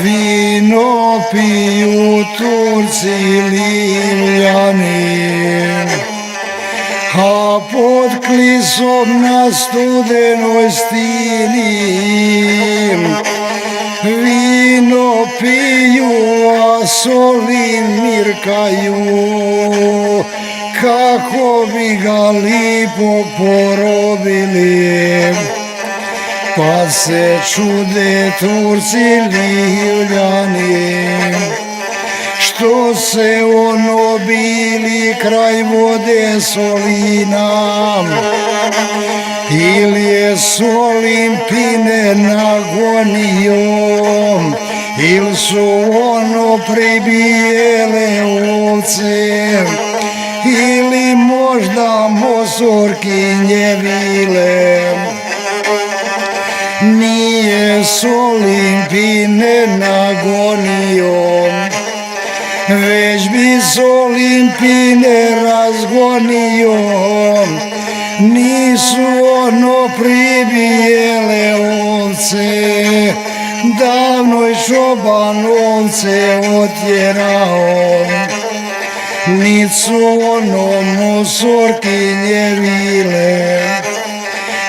Vino piju Turci Livljani, a pod klisom na studenoj stini vino piju, a soli mirkaju, kako bi ga lipo porobili. Pa se čude Turci Livljani, što se ono bili kraj vode Solina, ili je Solimpine nagonijom, ili su ono pribijele ovce, ili možda Mosorkinje vile. Nije Solimpine nagonijom, već bi Solimpine razgonijom. Nisu ono pribijele ovce, davno je čoban ovce otjerao. Nisu ono Mosorkinje vile,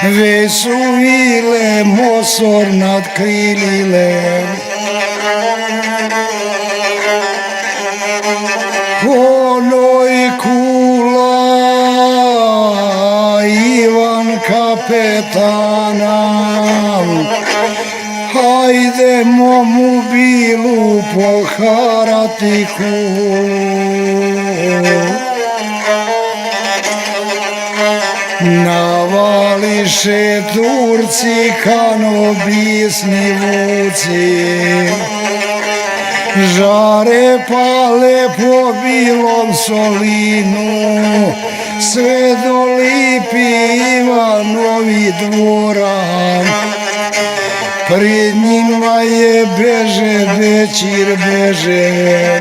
već su vile Mosor nadkrilile. Onoj kula Ivan kapetana, hajdemo mu bilu poharati kulu. Navališe Turci kanobisni vuci, žare pale po bilom Solinu, sve do Lipi Ivanovi dvora. Pred njima je beže Bećir beže,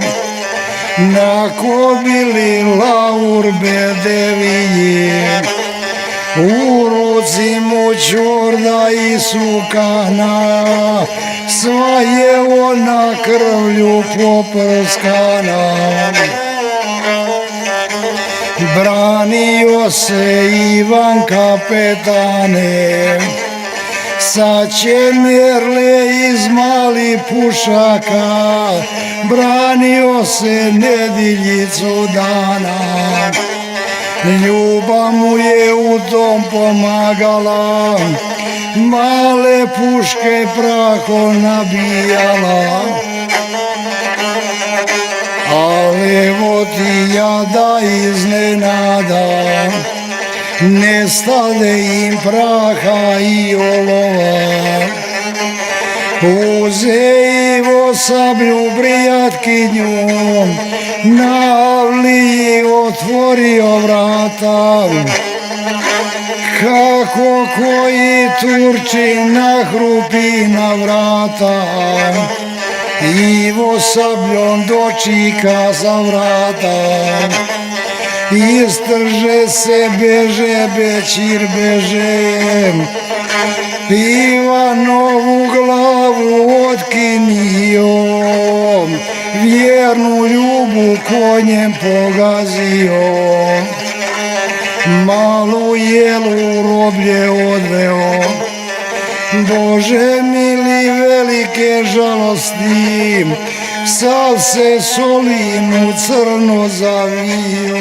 na kobili Laurbe devije. U ruci mu čorda i sukana, sva je ona krvlju poprskana. Branio se Ivan kapetane, sa čemerle iz malih pušaka, branio se nedjeljicu dana. Ljubav mu je u tom pomagala, male puške prahom nabijala. Ali evo ti jada iznenada, nestade im praha i olova. Uze Ivo sablju brijatkinju, na avliji otvorio vrata. Kako koji Turčin nahrupi na vrata, Ivo sabljom dočika za vrata. Istrže se beže Bećir beže, Ivanovu glavu otkinio, vjernu ljubu konjem pogazio. Malu jelu roblje odveo, Bože mili velike žalosti, sav se Solinu crno zavio.